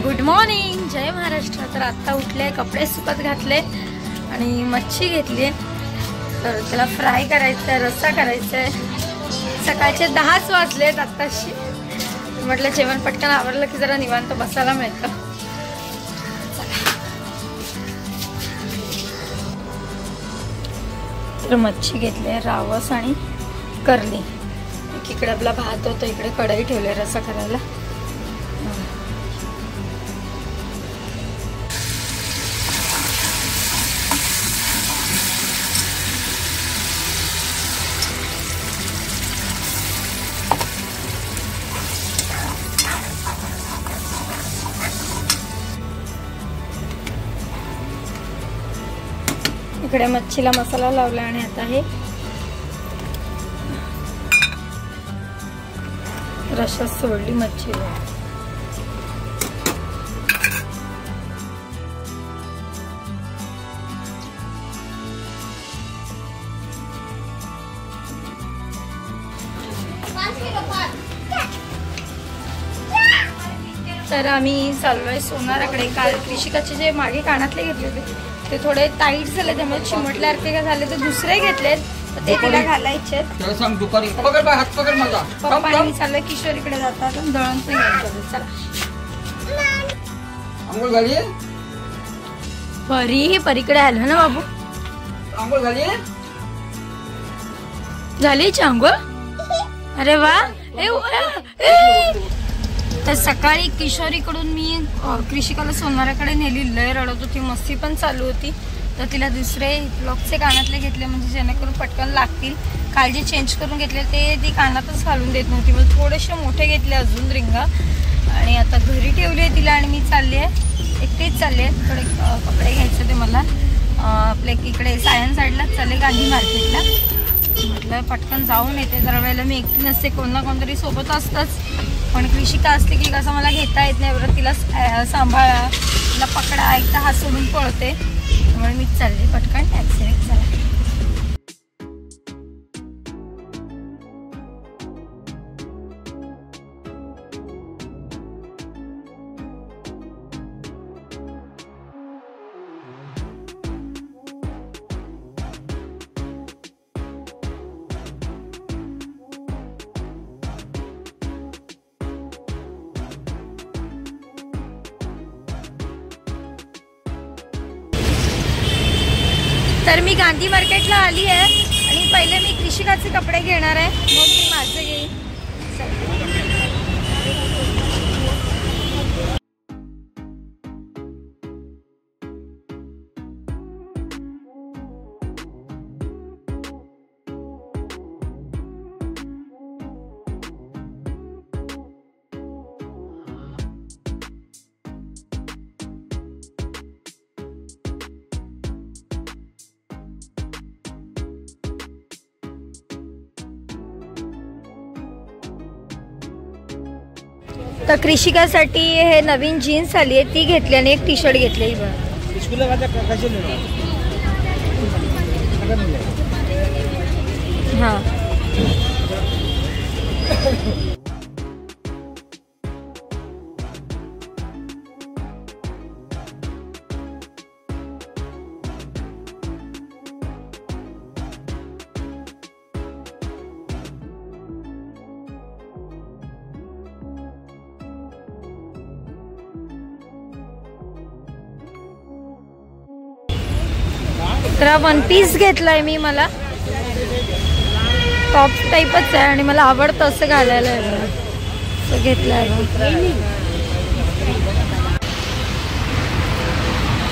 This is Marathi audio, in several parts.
गुड मॉर्निंग, जय महाराष्ट्र। तर आता उठले, कपडे सुकत घातले आणि मच्छी घेतली, तर त्याला फ्राय करायचं, रस्सा करायचा आहे। सकाळचे 10च वाजलेत आत्ताशी, म्हटलं जेवण पटकन आवरलं की जरा निवांत बसायला मिळतं। तर मच्छी घेतली, रावस आणि करली। इकडे आपला भात होता, इकडे कढई ठेवले रस्सा करायला। इकडे मच्छीला मसाला लावला आणि आता हे रश्शात सोडली मच्छी। तर आम्ही चाललोय सोनाराकडे। काल कृषिकाचे जे मागे कानातले घेतले होते ते थोडे टाईट झाले, त्यामुळे चिमटल्यासारखे का झाले, तर दुसरे घेतलेत, तर ते तिला घालायचे। पप्पा आणि मी चाललोय किशोरीकडे जातात, दळण पण घ्यायचं। चला परीकडे आलो ना बाबू। आंघोळ झाली आंघोळ? अरे वा। तर सकाळी किशोरीकडून मी कृषिकाला सोनाराकडे नेली, लय रडत होती, मस्ती पण चालू होती, तर तिला दुसरे ब्लॉकचे कानातले घेतले, म्हणजे जेणेकरून पटकन लागतील। काल जे चेंज करून घेतले ते ती कानातच घालून देत नव्हती, मग थोडेसे मोठे घेतले अजून रिंगा, आणि आता घरी ठेवली आहे तिला आणि मी चालली आहे, एकटीच चालली आहे। थोडे कपडे घ्यायचे ते मला, आपल्या इकडे सायन्स साईडलाच चालले, गांधी मार्केटला। म्हटलं पटकन जाऊन येते, जरा वेळेला मी एकटी नसते, कोण ना कोणतरी सोबत असतंच, पण कृषिका असते की कसं मला घेता येत नाही, बरं तिला सांभाळा, तिला पकडा, एकदा हात सोडून पळते, त्यामुळे मीच चालले पटकन टॅक्सीने। चला तर मी गांधी मार्केटला आली आहे आणि पहिले मी कृषिकाचे कपडे घेणार आहे, मग मी माझे घेईन। तर कृषिकासाठी हे नवीन जीन्स आली आहे, ती घेतली आणि एक टी शर्ट घेतली। हां तर वन पीस घेतलाय मी, मला टॉप टाईपच आहे आणि मला आवडतं असं घालायला, असं घेतलंय।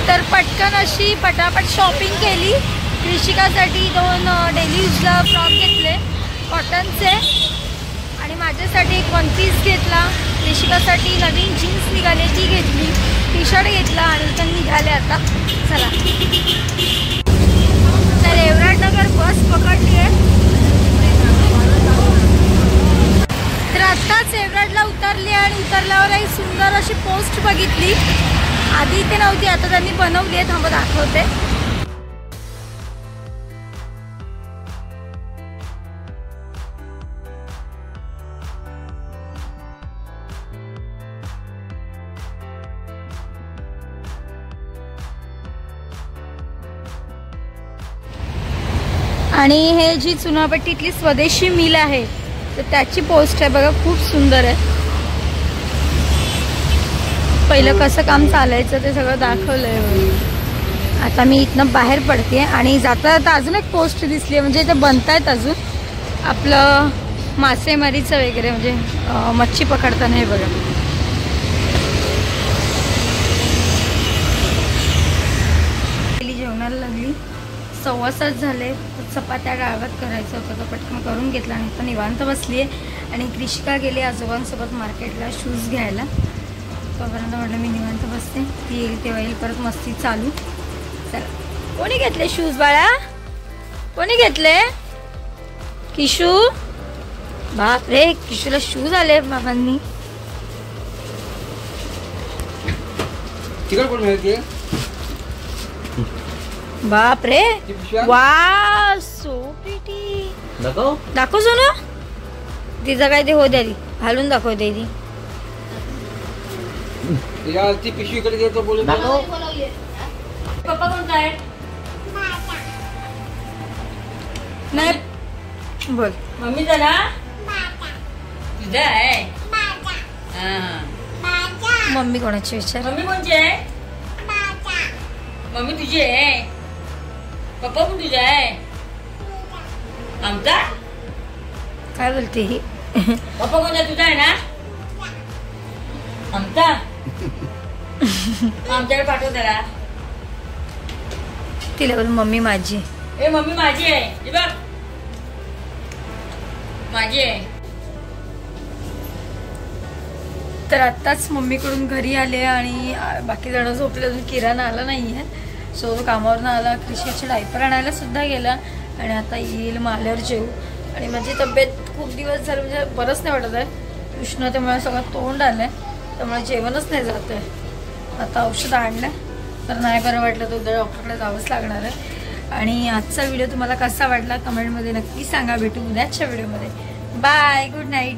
तर पटकन अशी पटापट शॉपिंग केली। कृषिकासाठी 2 डेली यूजला फ्रॉक घेतले कॉटनचे, आणि माझ्यासाठी एक वन पीस घेतला। कृषिकासाठी नवीन जीन्स निघाली ती घेतली, टी शर्ट घेतला आणि इथून निघाले आता। चला तर एवराटनगर बस पकडली आहे, तर आत्ताच एवराटला उतरली आणि उतरल्यावर एक सुंदर अशी पोस्ट बघितली, आधी इथे नव्हती, आता त्यांनी बनवली आहे, थांबा दाखवते। आणि हे जी चुनापट्टीतली स्वदेशी मिल आहे तर त्याची पोस्ट आहे बघा, खूप सुंदर आहे. पहिलं कसं काम चालायचं ते सगळं दाखवलंय. आता मी इथनं बाहेर पडते आणि जाता जाता अजून एक पोस्ट दिसली आहे, म्हणजे इथे बनतायत अजून आपलं मासेमारीचं वगैरे, म्हणजे मच्छी पकडताना. हे बघा जेवणाला लागली, 7:15 झाले. चपात्या गावात करायचं होतं तर पटकन करून घेतला आणि आता निवांत बसली आहे. आणि कृषिका गेली आजोबांसोबत मार्केटला शूज घ्यायला. तोपर्यंत म्हटलं मी निवांत बसते, ती येईल तेव्हा येईल, परत मस्ती चालू. चला, कोणी घेतले शूज बाळा? कोणी घेतले? किशू? बाप रे, किशूला शूज आले बाबांनी. बाप रे, वा सो प्रिटी. दाखव सोनू, तिचं काय ते हो द्या, घालून दाखवते ती. पप्पा कोणता आहे? नाही बोल. मम्मीचा ना? तुझा आहे. मम्मी कोणाची विचार? मम्मी कोणची आहे? मम्मी तुझी आहे. पप्पा पण तुझा आहे. आमचा काय बोलते ही? पप्पा कोणता तुझा आहे ना? आमचा आमच्याकडे पाठव जरा. तिला बोल मम्मी माझी. ए मम्मी माझी आहे, हे बघ माझी आहे. तर आत्ताच मम्मीकडून घरी आले आणि बाकी जण झोपले, अजून किराणा आला नाही आहे. सो तो कामावरून आला, कृषीचे डायपर आणायला सुद्धा गेला आणि आता येईल, मग आल्यावर जेवू. आणि माझी तब्येत खूप दिवस झालं म्हणजे बरंच नाही वाटत आहे. उष्णतेमुळे सगळं तोंड आलं आहे, त्यामुळे जेवणच नाही जात आहे. आता औषध आणलं तर नाही बरं वाटलं तर उद्या डॉक्टरकडे जावंच लागणार आहे. आणि आजचा व्हिडिओ तुम्हाला कसा वाटला कमेंटमध्ये नक्की सांगा. भेटू उद्याच्या व्हिडिओमध्ये. Bye, good night.